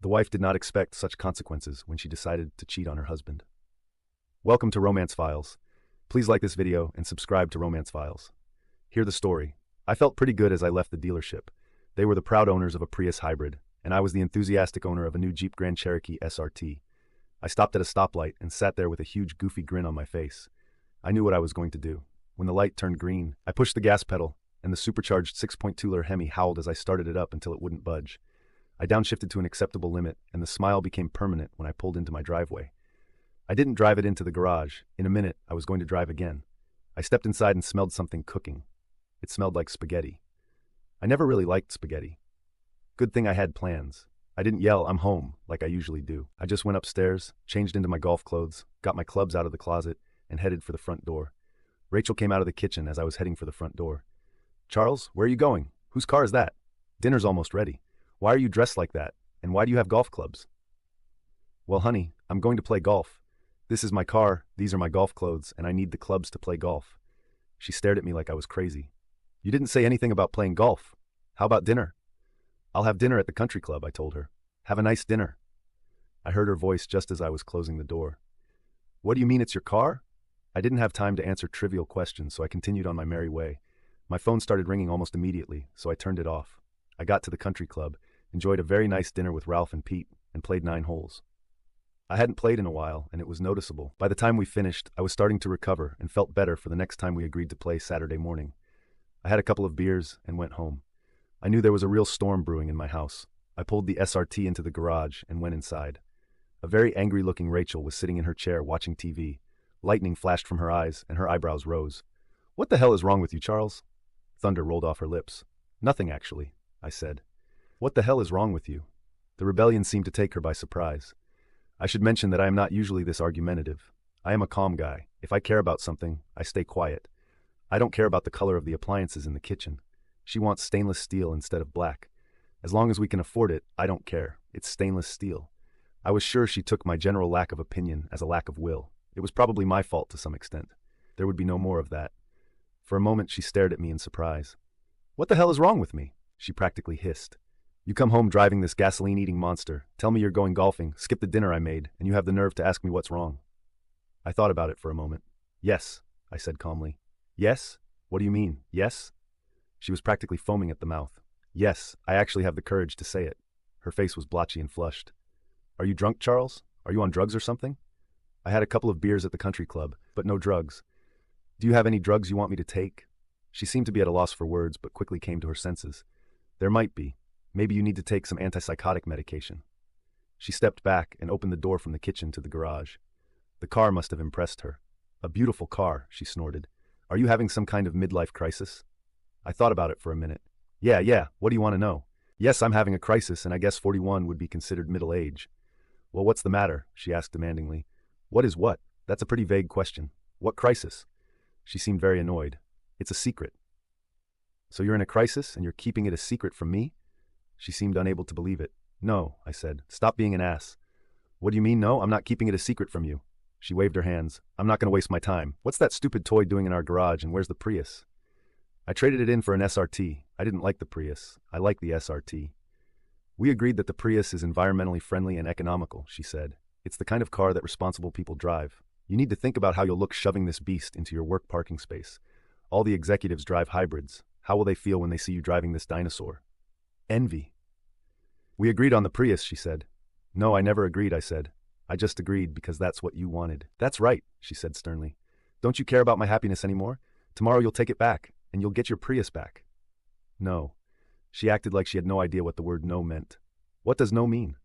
The wife did not expect such consequences when she decided to cheat on her husband. Welcome to Romance Files. Please like this video and subscribe to Romance Files. Hear the story. I felt pretty good as I left the dealership. They were the proud owners of a Prius hybrid, and I was the enthusiastic owner of a new Jeep Grand Cherokee SRT. I stopped at a stoplight and sat there with a huge goofy grin on my face. I knew what I was going to do. When the light turned green, I pushed the gas pedal, and the supercharged 6.2-liter Hemi howled as I started it up until it wouldn't budge. I downshifted to an acceptable limit, and the smile became permanent when I pulled into my driveway. I didn't drive it into the garage. In a minute, I was going to drive again. I stepped inside and smelled something cooking. It smelled like spaghetti. I never really liked spaghetti. Good thing I had plans. I didn't yell, "I'm home," like I usually do. I just went upstairs, changed into my golf clothes, got my clubs out of the closet, and headed for the front door. Rachel came out of the kitchen as I was heading for the front door. "Charles, where are you going? Whose car is that? Dinner's almost ready. Why are you dressed like that? And why do you have golf clubs?" "Well, honey, I'm going to play golf. This is my car, these are my golf clothes, and I need the clubs to play golf." She stared at me like I was crazy. "You didn't say anything about playing golf. How about dinner?" "I'll have dinner at the country club," I told her. "Have a nice dinner." I heard her voice just as I was closing the door. "What do you mean it's your car?" I didn't have time to answer trivial questions, so I continued on my merry way. My phone started ringing almost immediately, so I turned it off. I got to the country club, enjoyed a very nice dinner with Ralph and Pete, and played 9 holes. I hadn't played in a while, and it was noticeable. By the time we finished, I was starting to recover and felt better for the next time we agreed to play Saturday morning. I had a couple of beers and went home. I knew there was a real storm brewing in my house. I pulled the SRT into the garage and went inside. A very angry-looking Rachel was sitting in her chair watching TV. Lightning flashed from her eyes, and her eyebrows rose. "What the hell is wrong with you, Charles?" Thunder rolled off her lips. "Nothing, actually," I said. "What the hell is wrong with you?" The rebellion seemed to take her by surprise. I should mention that I am not usually this argumentative. I am a calm guy. If I care about something, I stay quiet. I don't care about the color of the appliances in the kitchen. She wants stainless steel instead of black. As long as we can afford it, I don't care. It's stainless steel. I was sure she took my general lack of opinion as a lack of will. It was probably my fault to some extent. There would be no more of that. For a moment, she stared at me in surprise. "What the hell is wrong with me?" she practically hissed. "You come home driving this gasoline-eating monster, tell me you're going golfing, skip the dinner I made, and you have the nerve to ask me what's wrong." I thought about it for a moment. "Yes," I said calmly. "Yes? What do you mean, yes?" She was practically foaming at the mouth. "Yes, I actually have the courage to say it." Her face was blotchy and flushed. "Are you drunk, Charles? Are you on drugs or something?" "I had a couple of beers at the country club, but no drugs." "Do you have any drugs you want me to take?" She seemed to be at a loss for words, but quickly came to her senses. "There might be. Maybe you need to take some antipsychotic medication." She stepped back and opened the door from the kitchen to the garage. The car must have impressed her. "A beautiful car," she snorted. "Are you having some kind of midlife crisis?" I thought about it for a minute. Yeah, what do you want to know?" "Yes, I'm having a crisis, and I guess 41 would be considered middle age." "Well, what's the matter?" she asked demandingly. "What is what? That's a pretty vague question. What crisis?" She seemed very annoyed. "It's a secret." "So you're in a crisis, and you're keeping it a secret from me?" She seemed unable to believe it. "No," I said. "Stop being an ass." "What do you mean, no? I'm not keeping it a secret from you." She waved her hands. "I'm not going to waste my time. What's that stupid toy doing in our garage, and where's the Prius?" "I traded it in for an SRT. I didn't like the Prius. I like the SRT." "We agreed that the Prius is environmentally friendly and economical," she said. "It's the kind of car that responsible people drive. You need to think about how you'll look shoving this beast into your work parking space. All the executives drive hybrids. How will they feel when they see you driving this dinosaur?" "Envy." "We agreed on the Prius," she said. "No, I never agreed," I said. "I just agreed because that's what you wanted." "That's right," she said sternly. "Don't you care about my happiness anymore? Tomorrow you'll take it back, and you'll get your Prius back." "No." She acted like she had no idea what the word no meant. "What does no mean?"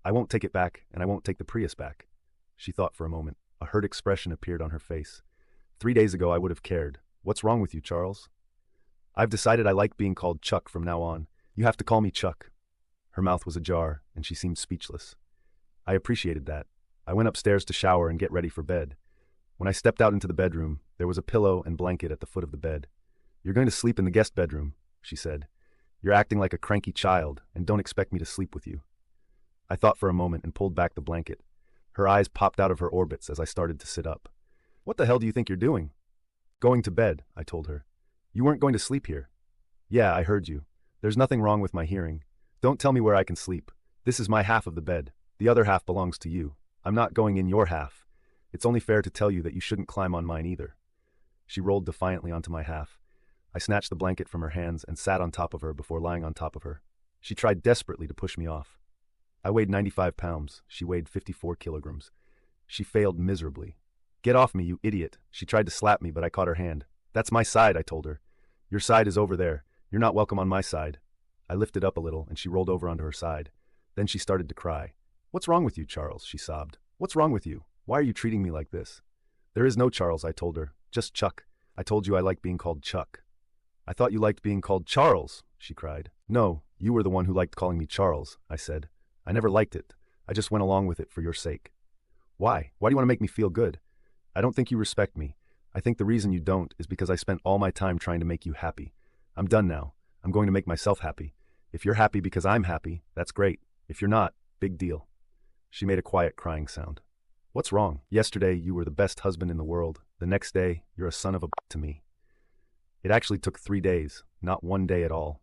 "I won't take it back, and I won't take the Prius back." She thought for a moment. A hurt expression appeared on her face. 3 days ago I would have cared. "What's wrong with you, Charles?" "I've decided I like being called Chuck from now on. You have to call me Chuck." Her mouth was ajar, and she seemed speechless. I appreciated that. I went upstairs to shower and get ready for bed. When I stepped out into the bedroom, there was a pillow and blanket at the foot of the bed. "You're going to sleep in the guest bedroom," she said. "You're acting like a cranky child, and don't expect me to sleep with you." I thought for a moment and pulled back the blanket. Her eyes popped out of her orbits as I started to sit up. "What the hell do you think you're doing?" "Going to bed," I told her. "You weren't going to sleep here." "Yeah, I heard you. There's nothing wrong with my hearing. Don't tell me where I can sleep. This is my half of the bed. The other half belongs to you. I'm not going in your half. It's only fair to tell you that you shouldn't climb on mine either. She rolled defiantly onto my half. I snatched the blanket from her hands and sat on top of her before lying on top of her. She tried desperately to push me off. I weighed 95 pounds. She weighed 54 kilograms. She failed miserably. Get off me, you idiot. She tried to slap me, but I caught her hand. That's my side, I told her. Your side is over there. You're not welcome on my side. I lifted up a little, and she rolled over onto her side. Then she started to cry. What's wrong with you, Charles? She sobbed. What's wrong with you? Why are you treating me like this? There is no Charles, I told her. Just Chuck. I told you I like being called Chuck. I thought you liked being called Charles, she cried. No, you were the one who liked calling me Charles, I said. I never liked it. I just went along with it for your sake. Why? Why do you want to make me feel good? I don't think you respect me. I think the reason you don't is because I spent all my time trying to make you happy. I'm done now. I'm going to make myself happy. If you're happy because I'm happy, that's great. If you're not, big deal. She made a quiet crying sound. What's wrong? Yesterday, you were the best husband in the world. The next day, you're a son of a to me. It actually took 3 days, not 1 day at all.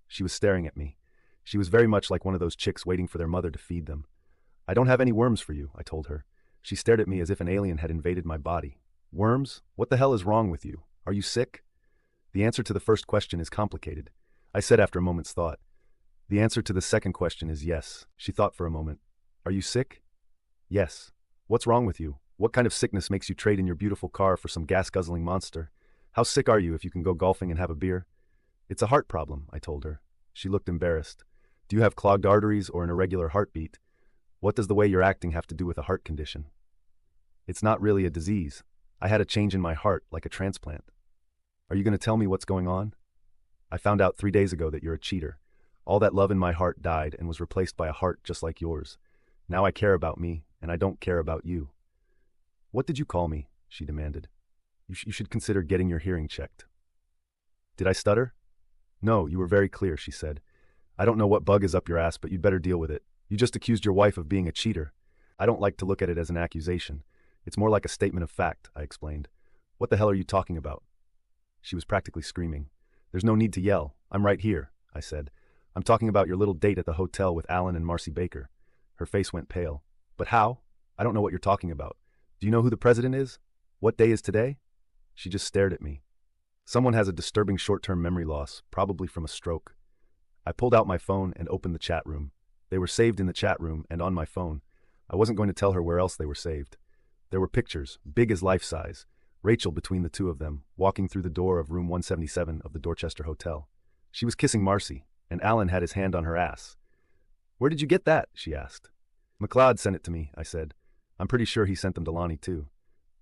She was staring at me. She was very much like one of those chicks waiting for their mother to feed them. I don't have any worms for you, I told her. She stared at me as if an alien had invaded my body. Worms? What the hell is wrong with you? Are you sick? The answer to the first question is complicated, I said after a moment's thought. The answer to the second question is yes. She thought for a moment. Are you sick? Yes. What's wrong with you? What kind of sickness makes you trade in your beautiful car for some gas-guzzling monster? How sick are you if you can go golfing and have a beer? It's a heart problem, I told her. She looked embarrassed. Do you have clogged arteries or an irregular heartbeat? What does the way you're acting have to do with a heart condition? It's not really a disease. I had a change in my heart, like a transplant. Are you going to tell me what's going on? I found out 3 days ago that you're a cheater. All that love in my heart died and was replaced by a heart just like yours. Now I care about me, and I don't care about you. What did you call me? She demanded. You should consider getting your hearing checked. Did I stutter? No, you were very clear, she said. I don't know what bug is up your ass, but you'd better deal with it. You just accused your wife of being a cheater. I don't like to look at it as an accusation. It's more like a statement of fact, I explained. What the hell are you talking about? She was practically screaming. There's no need to yell. I'm right here, I said. I'm talking about your little date at the hotel with Alan and Marcy Baker. Her face went pale. But how? I don't know what you're talking about. Do you know who the president is? What day is today? She just stared at me. Someone has a disturbing short-term memory loss, probably from a stroke. I pulled out my phone and opened the chat room. They were saved in the chat room and on my phone. I wasn't going to tell her where else they were saved. There were pictures, big as life-size, Rachel between the two of them, walking through the door of room 177 of the Dorchester Hotel. She was kissing Marcy, and Alan had his hand on her ass. Where did you get that? She asked. McLeod sent it to me, I said. I'm pretty sure he sent them to Lonnie, too.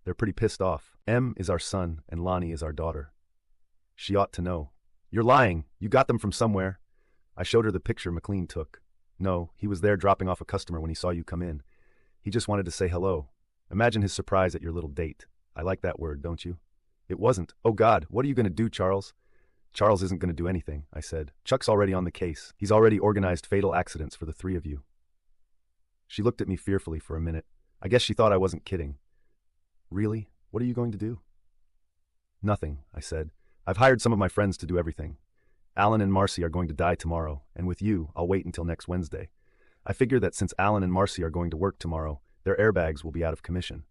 They're pretty pissed off. M is our son, and Lonnie is our daughter. She ought to know. You're lying. You got them from somewhere. I showed her the picture McLean took. No, he was there dropping off a customer when he saw you come in. He just wanted to say hello. Imagine his surprise at your little date. I like that word, don't you? It wasn't. Oh God, what are you going to do, Charles? Charles isn't going to do anything, I said. Chuck's already on the case. He's already organized fatal accidents for the 3 of you. She looked at me fearfully for a minute. I guess she thought I wasn't kidding. Really? What are you going to do? Nothing, I said. I've hired some of my friends to do everything. Alan and Marcy are going to die tomorrow, and with you, I'll wait until next Wednesday. I figure that since Alan and Marcy are going to work tomorrow, their airbags will be out of commission.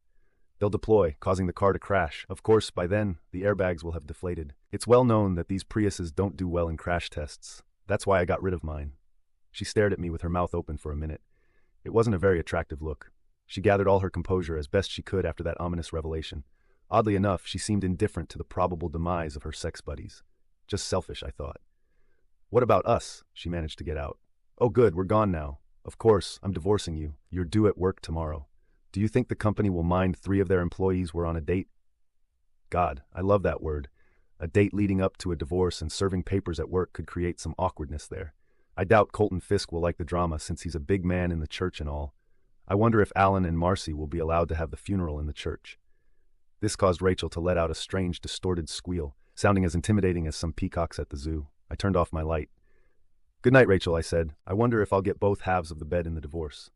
They'll deploy, causing the car to crash. Of course, by then, the airbags will have deflated. It's well known that these Priuses don't do well in crash tests. That's why I got rid of mine. She stared at me with her mouth open for a minute. It wasn't a very attractive look. She gathered all her composure as best she could after that ominous revelation. Oddly enough, she seemed indifferent to the probable demise of her sex buddies. Just selfish, I thought. What about us? She managed to get out. Oh good, we're gone now. Of course, I'm divorcing you. You're due at work tomorrow. Do you think the company will mind 3 of their employees were on a date? God, I love that word. A date leading up to a divorce and serving papers at work could create some awkwardness there. I doubt Colton Fisk will like the drama since he's a big man in the church and all. I wonder if Alan and Marcy will be allowed to have the funeral in the church. This caused Rachel to let out a strange, distorted squeal, sounding as intimidating as some peacocks at the zoo. I turned off my light. Good night, Rachel, I said. I wonder if I'll get both halves of the bed in the divorce.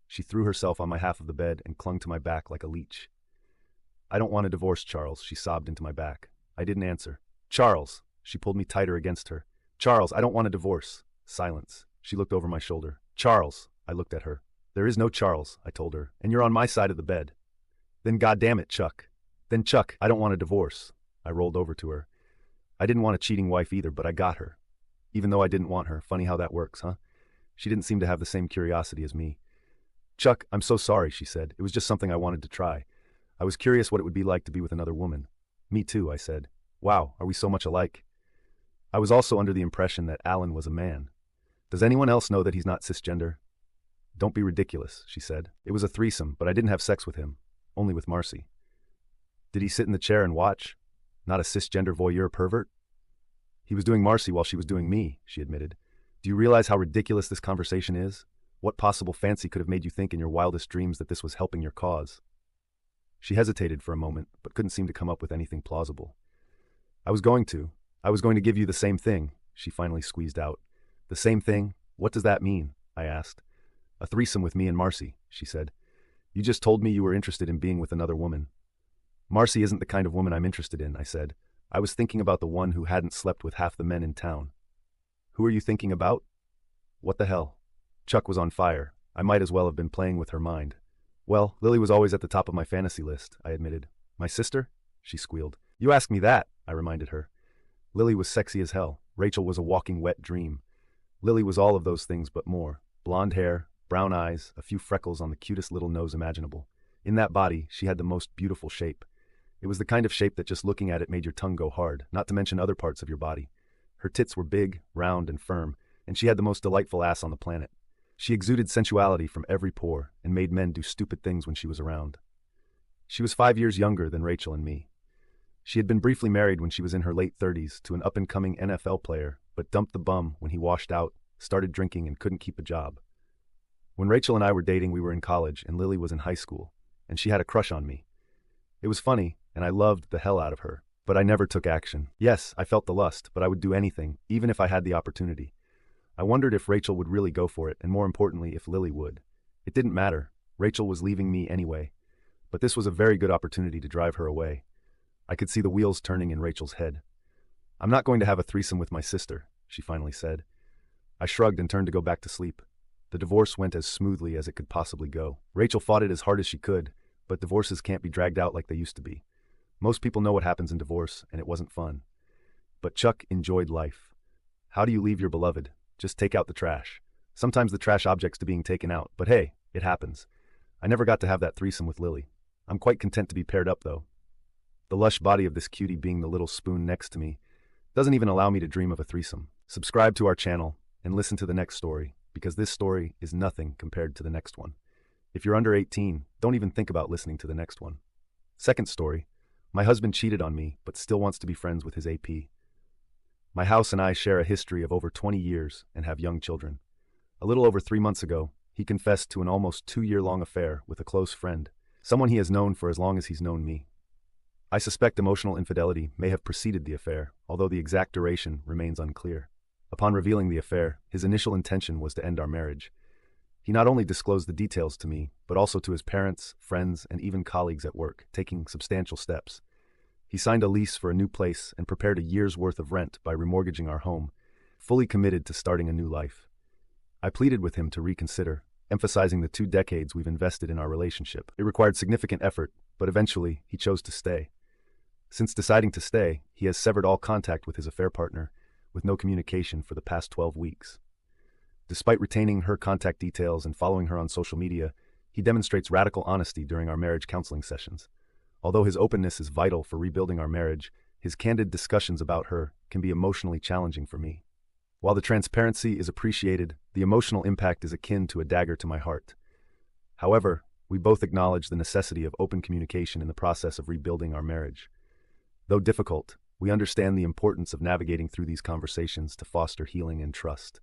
She threw herself on my half of the bed and clung to my back like a leech. I don't want a divorce, Charles, she sobbed into my back. I didn't answer. Charles! She pulled me tighter against her. Charles, I don't want a divorce. Silence. She looked over my shoulder. Charles! I looked at her. There is no Charles, I told her, and you're on my side of the bed. Then goddamn it, Chuck. Then Chuck, I don't want a divorce. I rolled over to her. I didn't want a cheating wife either, but I got her. Even though I didn't want her. Funny how that works, huh? She didn't seem to have the same curiosity as me. Chuck, I'm so sorry, she said. It was just something I wanted to try. I was curious what it would be like to be with another woman. Me too, I said. Wow, are we so much alike? I was also under the impression that Alan was a man. Does anyone else know that he's not cisgender? Don't be ridiculous, she said. It was a threesome, but I didn't have sex with him. Only with Marcy. Did he sit in the chair and watch? Not a cisgender voyeur pervert? He was doing Marcy while she was doing me, she admitted. Do you realize how ridiculous this conversation is? What possible fancy could have made you think in your wildest dreams that this was helping your cause? She hesitated for a moment, but couldn't seem to come up with anything plausible. I was going to give you the same thing, she finally squeezed out. The same thing? What does that mean? I asked. A threesome with me and Marcy, she said. You just told me you were interested in being with another woman. Marcy isn't the kind of woman I'm interested in, I said. I was thinking about the one who hadn't slept with half the men in town. Who are you thinking about? What the hell? Chuck was on fire. I might as well have been playing with her mind. Well, Lily was always at the top of my fantasy list, I admitted. My sister? She squealed. You asked me that, I reminded her. Lily was sexy as hell. Rachel was a walking wet dream. Lily was all of those things but more. Blonde hair, brown eyes, a few freckles on the cutest little nose imaginable. In that body, she had the most beautiful shape. It was the kind of shape that just looking at it made your tongue go hard, not to mention other parts of your body. Her tits were big, round, and firm, and she had the most delightful ass on the planet. She exuded sensuality from every pore and made men do stupid things when she was around. She was 5 years younger than Rachel and me. She had been briefly married when she was in her late 30s to an up-and-coming NFL player, but dumped the bum when he washed out, started drinking, and couldn't keep a job. When Rachel and I were dating, we were in college, and Lily was in high school, and she had a crush on me. It was funny, and I loved the hell out of her, but I never took action. Yes, I felt the lust, but I would do anything, even if I had the opportunity. I wondered if Rachel would really go for it, and more importantly, if Lily would. It didn't matter. Rachel was leaving me anyway. But this was a very good opportunity to drive her away. I could see the wheels turning in Rachel's head. I'm not going to have a threesome with my sister, she finally said. I shrugged and turned to go back to sleep. The divorce went as smoothly as it could possibly go. Rachel fought it as hard as she could, but divorces can't be dragged out like they used to be. Most people know what happens in divorce, and it wasn't fun. But Chuck enjoyed life. How do you leave your beloved? Just take out the trash. Sometimes the trash object's to being taken out, but hey, it happens. I never got to have that threesome with Lily. I'm quite content to be paired up, though. The lush body of this cutie being the little spoon next to me doesn't even allow me to dream of a threesome. Subscribe to our channel and listen to the next story, because this story is nothing compared to the next one. If you're under 18, don't even think about listening to the next one. Second story. My husband cheated on me, but still wants to be friends with his AP. My house and I share a history of over 20 years and have young children. A little over 3 months ago, he confessed to an almost 2-year-long affair with a close friend, someone he has known for as long as he's known me. I suspect emotional infidelity may have preceded the affair, although the exact duration remains unclear. Upon revealing the affair, his initial intention was to end our marriage. He not only disclosed the details to me, but also to his parents, friends, and even colleagues at work, taking substantial steps. He signed a lease for a new place and prepared a year's worth of rent by remortgaging our home, fully committed to starting a new life. I pleaded with him to reconsider, emphasizing the 2 decades we've invested in our relationship. It required significant effort, but eventually he chose to stay. Since deciding to stay, he has severed all contact with his affair partner, with no communication for the past 12 weeks. Despite retaining her contact details and following her on social media, he demonstrates radical honesty during our marriage counseling sessions. Although his openness is vital for rebuilding our marriage, his candid discussions about her can be emotionally challenging for me. While the transparency is appreciated, the emotional impact is akin to a dagger to my heart. However, we both acknowledge the necessity of open communication in the process of rebuilding our marriage. Though difficult, we understand the importance of navigating through these conversations to foster healing and trust.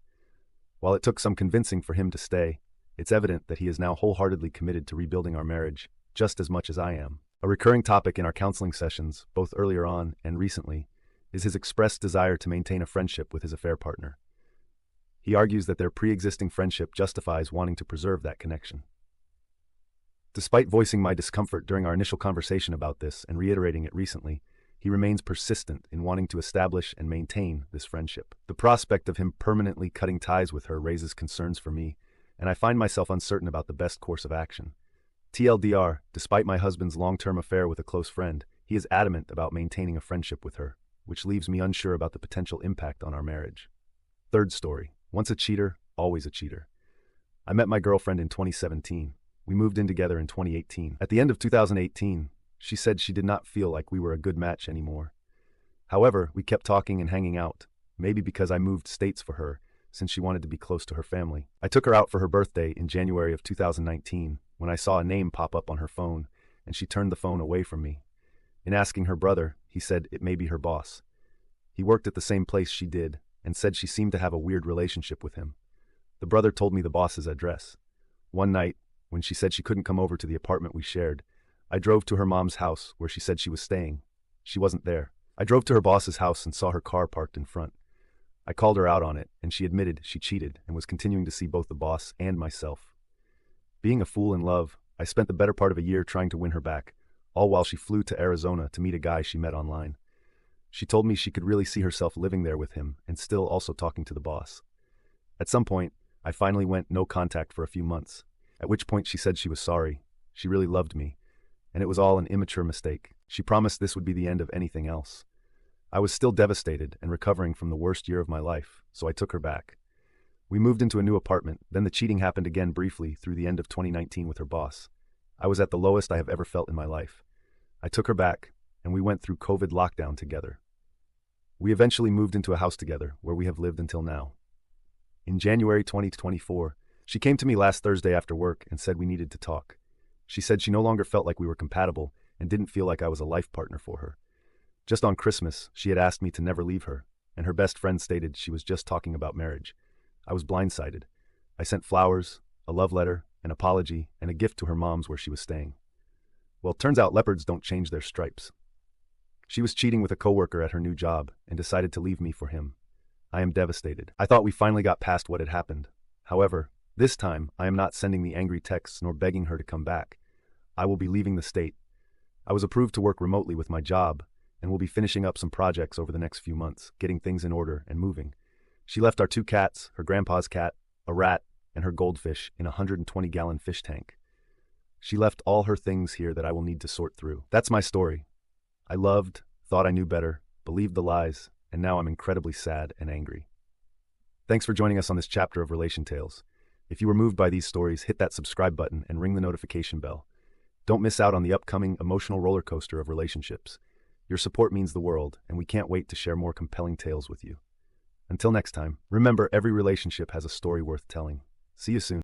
While it took some convincing for him to stay, it's evident that he is now wholeheartedly committed to rebuilding our marriage, just as much as I am. A recurring topic in our counseling sessions, both earlier on and recently, is his expressed desire to maintain a friendship with his affair partner. He argues that their pre-existing friendship justifies wanting to preserve that connection. Despite voicing my discomfort during our initial conversation about this and reiterating it recently, he remains persistent in wanting to establish and maintain this friendship. The prospect of him permanently cutting ties with her raises concerns for me, and I find myself uncertain about the best course of action. TLDR, despite my husband's long-term affair with a close friend, he is adamant about maintaining a friendship with her, which leaves me unsure about the potential impact on our marriage. Third story. Once a cheater, always a cheater. I met my girlfriend in 2017. We moved in together in 2018. At the end of 2018, she said she did not feel like we were a good match anymore. However, we kept talking and hanging out, maybe because I moved states for her, since she wanted to be close to her family. I took her out for her birthday in January of 2019, when I saw a name pop up on her phone, and she turned the phone away from me. In asking her brother, he said it may be her boss. He worked at the same place she did, and said she seemed to have a weird relationship with him. The brother told me the boss's address. One night, when she said she couldn't come over to the apartment we shared, I drove to her mom's house where she said she was staying. She wasn't there. I drove to her boss's house and saw her car parked in front. I called her out on it, and she admitted she cheated and was continuing to see both the boss and myself. Being a fool in love, I spent the better part of a year trying to win her back, all while she flew to Arizona to meet a guy she met online. She told me she could really see herself living there with him and still also talking to the boss. At some point, I finally went no contact for a few months, at which point she said she was sorry. She really loved me, and it was all an immature mistake. She promised this would be the end of anything else. I was still devastated and recovering from the worst year of my life, so I took her back. We moved into a new apartment, then the cheating happened again briefly through the end of 2019 with her boss. I was at the lowest I have ever felt in my life. I took her back, and we went through COVID lockdown together. We eventually moved into a house together, where we have lived until now. In January 2024, she came to me last Thursday after work and said we needed to talk. She said she no longer felt like we were compatible and didn't feel like I was a life partner for her. Just on Christmas, she had asked me to never leave her, and her best friend stated she was just talking about marriage. I was blindsided. I sent flowers, a love letter, an apology, and a gift to her mom's where she was staying. Well, turns out leopards don't change their stripes. She was cheating with a coworker at her new job and decided to leave me for him. I am devastated. I thought we finally got past what had happened. However, this time, I am not sending the angry texts nor begging her to come back. I will be leaving the state. I was approved to work remotely with my job, and will be finishing up some projects over the next few months, getting things in order and moving. She left our 2 cats, her grandpa's cat, a rat, and her goldfish in a 120-gallon fish tank. She left all her things here that I will need to sort through. That's my story. I loved, thought I knew better, believed the lies, and now I'm incredibly sad and angry. Thanks for joining us on this chapter of Relation Tales. If you were moved by these stories, hit that subscribe button and ring the notification bell. Don't miss out on the upcoming emotional roller coaster of relationships. Your support means the world, and we can't wait to share more compelling tales with you. Until next time, remember every relationship has a story worth telling. See you soon.